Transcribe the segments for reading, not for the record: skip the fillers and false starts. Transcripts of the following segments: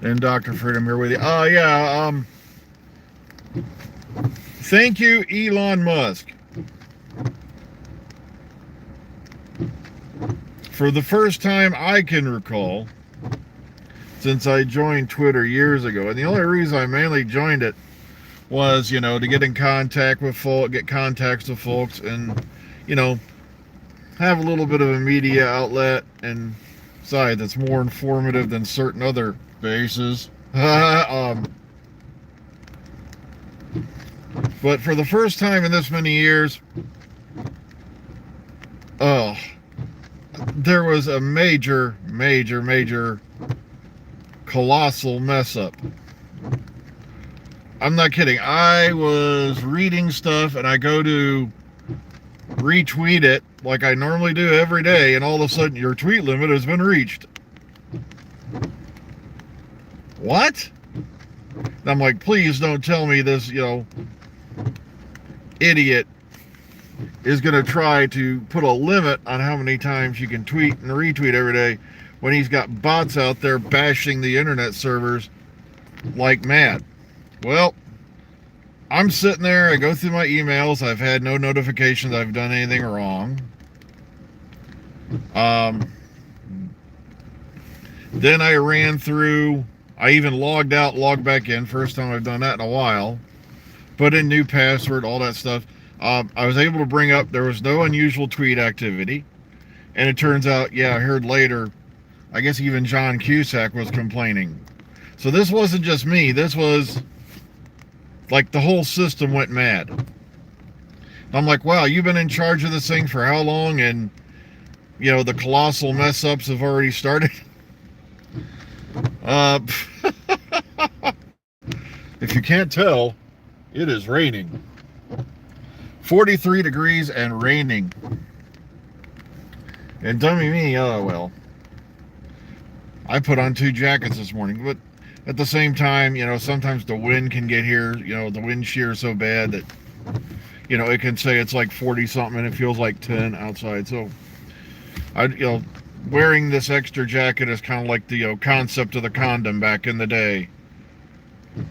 And Dr. Freedom here with you. Thank you, Elon Musk. For the first time I can recall, since I joined Twitter years ago, and the only reason I mainly joined it was, to get in contact with folks, get contacts with folks, and, have a little bit of a media outlet, and besides, that's more informative than certain other bases. But for the first time in this many years, there was a major, colossal mess up. I'm not kidding. I was reading stuff and I go to retweet it like I normally do every day, and all of a sudden your tweet limit has been reached. What? And I'm like, please don't tell me this, idiot is going to try to put a limit on how many times you can tweet and retweet every day when he's got bots out there bashing the internet servers like mad. Well, I'm sitting there, I go through my emails, I've had no notifications I've done anything wrong. Then I ran through, I even logged out, logged back in, first time I've done that in a while. Put in new password, all that stuff. I was able to bring up, there was no unusual tweet activity. And it turns out, I heard later, I guess even John Cusack was complaining. So this wasn't just me, this was like the whole system went mad. I'm like, wow, you've been in charge of this thing for how long? And, the colossal mess ups have already started. If you can't tell, it is raining. 43 degrees and raining. And dummy me, I put on 2 jackets this morning, but at the same time, sometimes the wind can get here, the wind shear so bad that, it can say it's like 40 something and it feels like 10 outside. So wearing this extra jacket is kind of like the concept of the condom back in the day.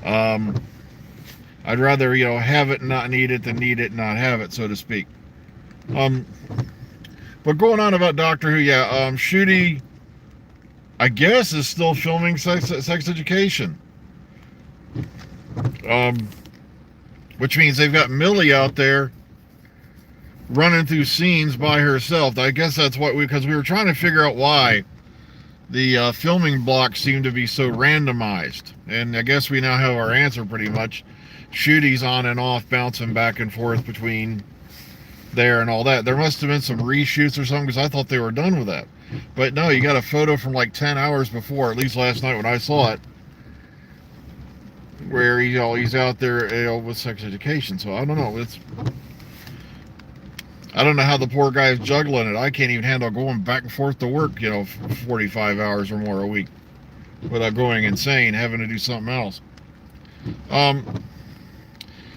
I'd rather, have it and not need it than need it and not have it, so to speak. But going on about Doctor Who, Ncuti, I guess, is still filming Sex Education. Which means they've got Millie out there running through scenes by herself. I guess that's what because we were trying to figure out why the filming blocks seem to be so randomized. And I guess we now have our answer pretty much. Ncuti's on and off, bouncing back and forth between there and all that. There must have been some reshoots or something because I thought they were done with that. But no, you got a photo from like 10 hours before, at least last night when I saw it, where he's out there with Sex Education. So I don't know. I don't know how the poor guy's juggling it. I can't even handle going back and forth to work, 45 hours or more a week without going insane, having to do something else.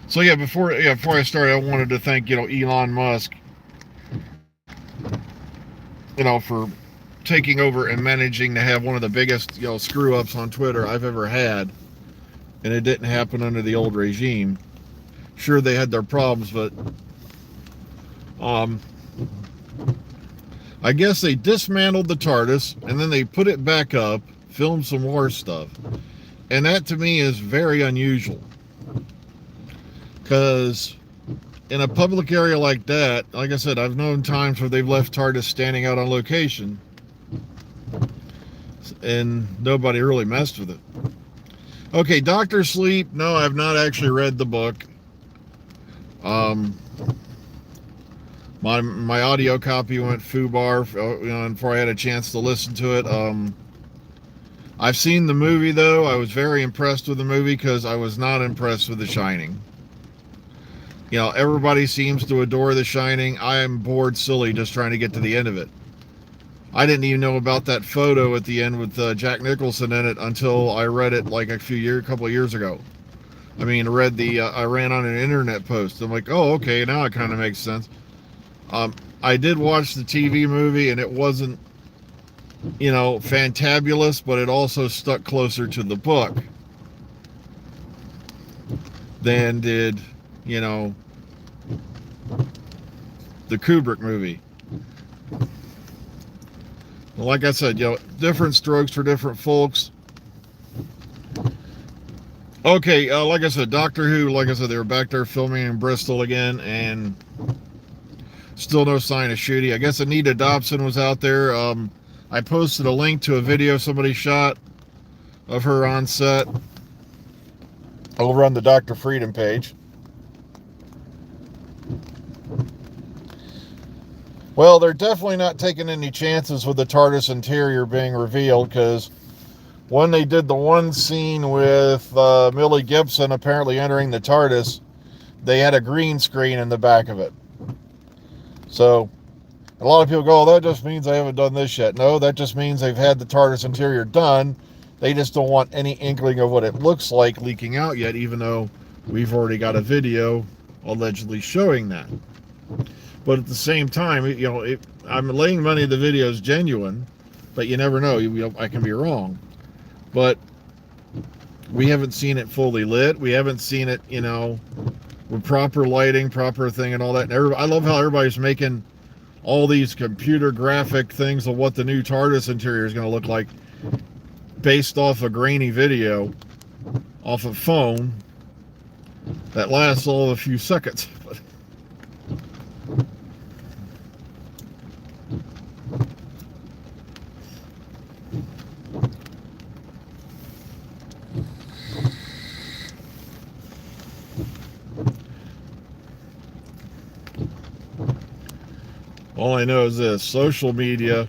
So before I started, I wanted to thank Elon Musk, for taking over and managing to have one of the biggest screw ups on Twitter I've ever had, and it didn't happen under the old regime. Sure, they had their problems, but I guess they dismantled the TARDIS and then they put it back up, filmed some more stuff, and that to me is very unusual. Because in a public area like that, like I said, I've known times where they've left TARDIS standing out on location and nobody really messed with it. Okay, Doctor Sleep. No, I've not actually read the book. My audio copy went foobar, before I had a chance to listen to it. I've seen the movie though. I was very impressed with the movie because I was not impressed with The Shining. Everybody seems to adore The Shining. I am bored silly just trying to get to the end of it. I didn't even know about that photo at the end with Jack Nicholson in it until I read it like a couple of years ago. I ran on an internet post. I'm like, oh, okay, now it kind of makes sense. I did watch the TV movie, and it wasn't you know, fantabulous, but it also stuck closer to the book than did, you know, the Kubrick movie. Like I said, you know, different strokes for different folks. Okay, like I said, Doctor Who, like I said, they were back there filming in Bristol again, and still no sign of Shooty. I guess Anita Dobson was out there. I posted a link to a video somebody shot of her on set over on the Dr. Freedom page. Well, they're definitely not taking any chances with the TARDIS interior being revealed, because when they did the one scene with Millie Gibson apparently entering the TARDIS, they had a green screen in the back of it. So a lot of people go, oh, that just means they haven't done this yet. No, that just means they've had the TARDIS interior done. They just don't want any inkling of what it looks like leaking out yet, even though we've already got a video allegedly showing that. But at the same time, you know, I'm laying money the video is genuine, but you never know. I can be wrong. But we haven't seen it fully lit. We haven't seen it, you know, with proper lighting, proper thing, and all that. And I love how everybody's making all these computer graphic things of what the new TARDIS interior is going to look like based off a grainy video off a phone that lasts all a few seconds. All I know is this: social media.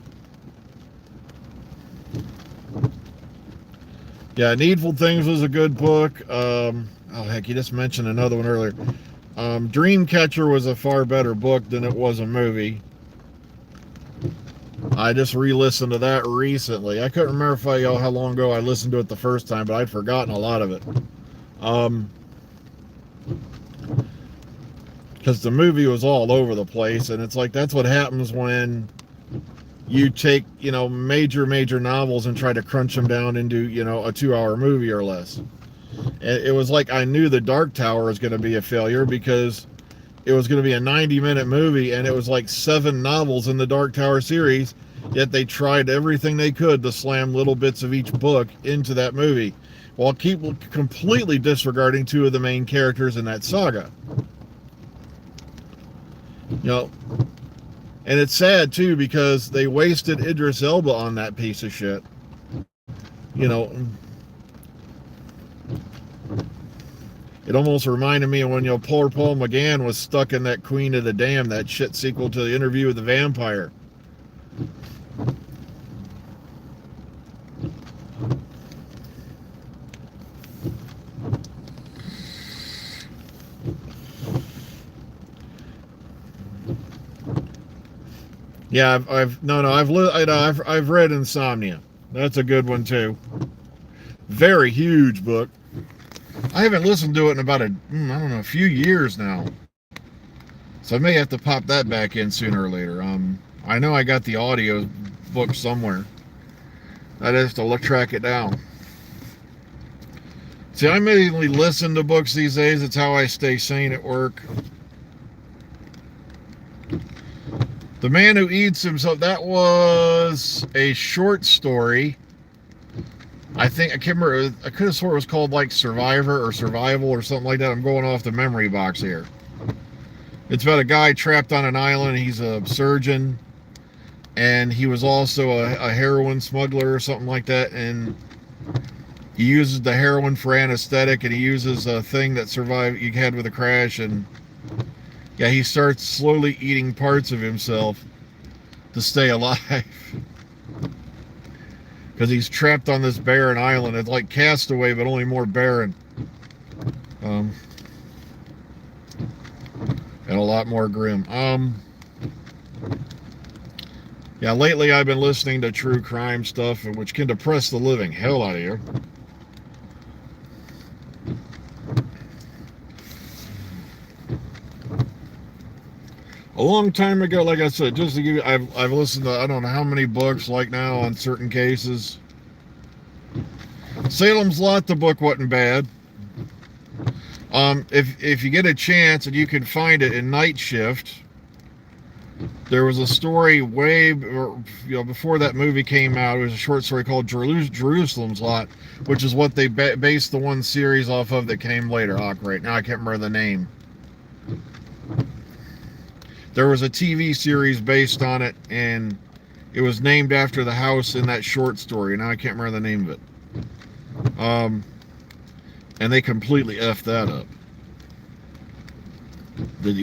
Yeah, Needful Things was a good book. Oh heck, you just mentioned another one earlier. Dreamcatcher was a far better book than it was a movie. I just re-listened to that recently. I couldn't remember how long ago I listened to it the first time, but I'd forgotten a lot of it. Because the movie was all over the place, and it's like that's what happens when you take, you know, major novels and try to crunch them down into, you know, a 2-hour movie or less. It was like I knew The Dark Tower was going to be a failure because it was going to be a 90-minute movie, and it was like 7 novels in the Dark Tower series, yet they tried everything they could to slam little bits of each book into that movie while completely disregarding 2 of the main characters in that saga. You know, and it's sad too because they wasted Idris Elba on that piece of shit. You know, it almost reminded me of when, you know, poor Paul McGann was stuck in that Queen of the Damned, that shit sequel to the Interview with the Vampire. Yeah, I've read Insomnia. That's a good one too. Very huge book. I haven't listened to it in about a few years now. So I may have to pop that back in sooner or later. I know I got the audio book somewhere. I just have to track it down. See, I mainly listen to books these days. It's how I stay sane at work. The Man Who Eats Himself, that was a short story. I can't remember, I could have sworn it was called like Survivor or Survival or something like that. I'm going off the memory box here. It's about a guy trapped on an island. He's a surgeon, and he was also a heroin smuggler or something like that, and he uses the heroin for anesthetic, and he uses a thing that you had with a crash, and yeah, he starts slowly eating parts of himself to stay alive. Because he's trapped on this barren island. It's like Castaway, but only more barren. And a lot more grim. Yeah, lately I've been listening to true crime stuff, which can depress the living hell out of you. A long time ago, like I said, just to give you, I've listened to I don't know how many books like now on certain cases. Salem's Lot, the book wasn't bad. If you get a chance and you can find it in Night Shift, there was a story before that movie came out. It was a short story called Jerusalem's Lot, which is what they based the one series off of that came later. Oh, great. Now I can't remember the name. There was a TV series based on it, and it was named after the house in that short story. Now I can't remember the name of it. And they completely effed that up. But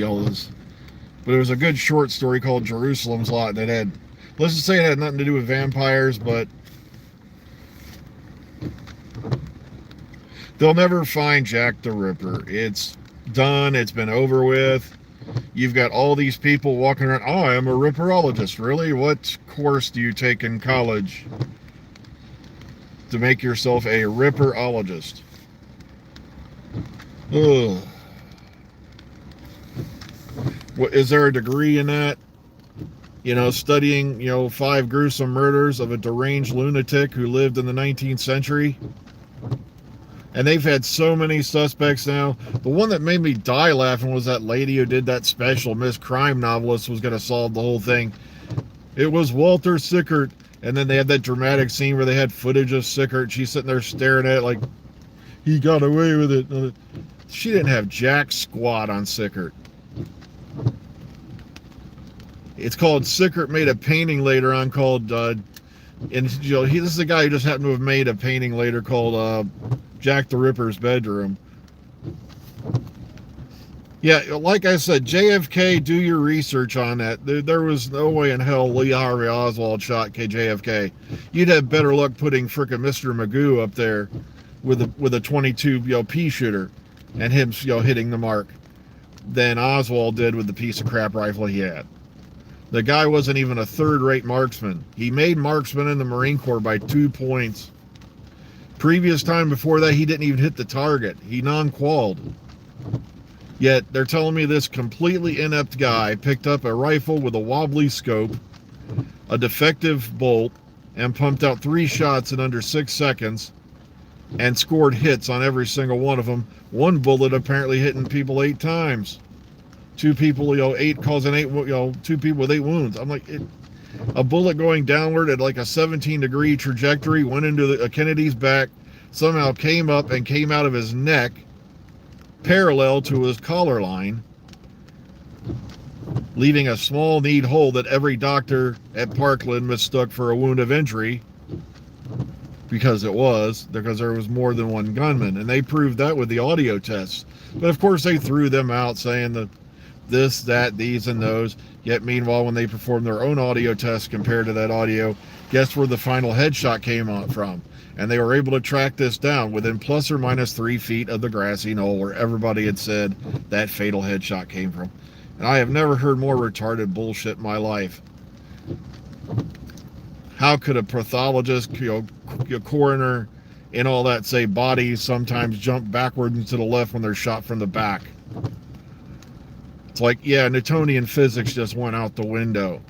it was a good short story called Jerusalem's Lot that had, let's just say it had nothing to do with vampires, but they'll never find Jack the Ripper. It's done. It's been over with. You've got all these people walking around. Oh, I am a Ripperologist. Really? What course do you take in college to make yourself a Ripperologist? Ugh. What, is there a degree in that? You know, studying, 5 gruesome murders of a deranged lunatic who lived in the 19th century? And they've had so many suspects now. The one that made me die laughing was that lady who did that special, Miss Crime Novelist, was going to solve the whole thing. It was Walter Sickert. And then they had that dramatic scene where they had footage of Sickert. She's sitting there staring at it like, he got away with it. She didn't have jack squat on Sickert. It's called Sickert made a painting later on called, this is a guy who just happened to have made a painting later called Jack the Ripper's Bedroom. Yeah, like I said, JFK, do your research on that. There was no way in hell Lee Harvey Oswald shot JFK. You'd have better luck putting frickin' Mr. Magoo up there with a 22 pea shooter and him hitting the mark than Oswald did with the piece of crap rifle he had. The guy wasn't even a third-rate marksman. He made marksman in the Marine Corps by 2 points. Previous time before that, he didn't even hit the target. He non-qualled. Yet, they're telling me this completely inept guy picked up a rifle with a wobbly scope, a defective bolt, and pumped out 3 shots in under 6 seconds and scored hits on every single one of them. One bullet apparently hitting people 8 times. 2 people, 8 causing 8, 2 people with 8 wounds. I'm like, a bullet going downward at like a 17-degree trajectory went into Kennedy's back, somehow came up and came out of his neck, parallel to his collar line, leaving a small kneed hole that every doctor at Parkland mistook for a wound of injury, because there was more than one gunman, and they proved that with the audio tests. But of course they threw them out saying that this, that, these, and those. Yet meanwhile, when they performed their own audio tests compared to that audio, guess where the final headshot came out from? And they were able to track this down within plus or minus 3 feet of the grassy knoll where everybody had said that fatal headshot came from. And I have never heard more retarded bullshit in my life. How could a pathologist, coroner, and all that say bodies sometimes jump backwards and to the left when they're shot from the back? It's like, yeah, Newtonian physics just went out the window.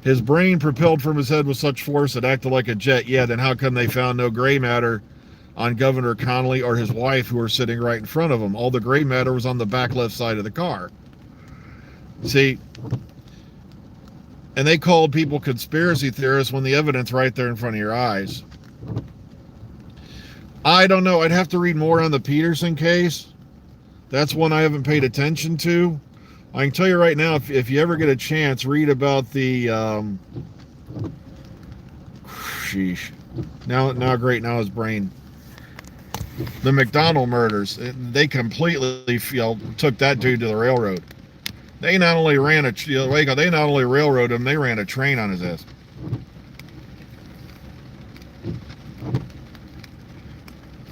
His brain propelled from his head with such force it acted like a jet. Yeah, then how come they found no gray matter on Governor Connolly or his wife who were sitting right in front of him? All the gray matter was on the back left side of the car. See, and they called people conspiracy theorists when the evidence right there in front of your eyes. I don't know. I'd have to read more on the Peterson case. That's one I haven't paid attention to. I can tell you right now, if you ever get a chance, read about the, sheesh. Now his brain. The McDonald murders. They completely, took that dude to the railroad. They not only they not only railroaded him, they ran a train on his ass.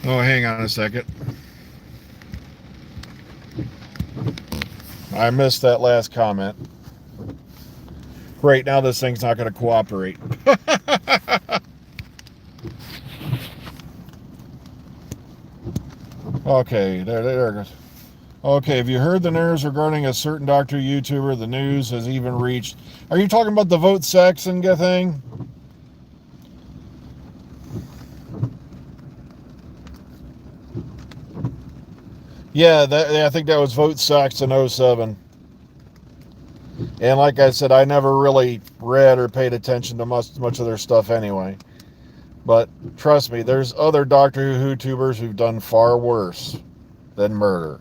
Oh, hang on a second. I missed that last comment. Great, now this thing's not going to cooperate. Okay, there it goes. Okay, have you heard the news regarding a certain doctor YouTuber? The news has even reached. Are you talking about the Vote Saxon thing? Yeah, I think that was Vote Saxon 07. And like I said, I never really read or paid attention to much of their stuff anyway. But trust me, there's other Doctor Who YouTubers who've done far worse than murder.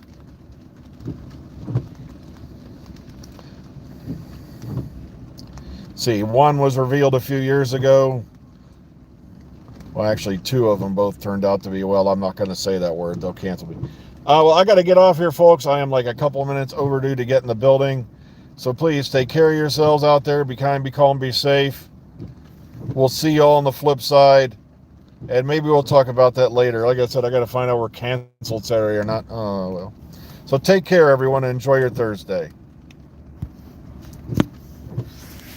See, one was revealed a few years ago. Well, actually, two of them both turned out to be, well, I'm not going to say that word. They'll cancel me. Well, I got to get off here, folks. I am like a couple minutes overdue to get in the building. So please take care of yourselves out there. Be kind, be calm, be safe. We'll see you all on the flip side. And maybe we'll talk about that later. Like I said, I got to find out we're canceled Saturday or not. Oh, well. So take care, everyone, and enjoy your Thursday.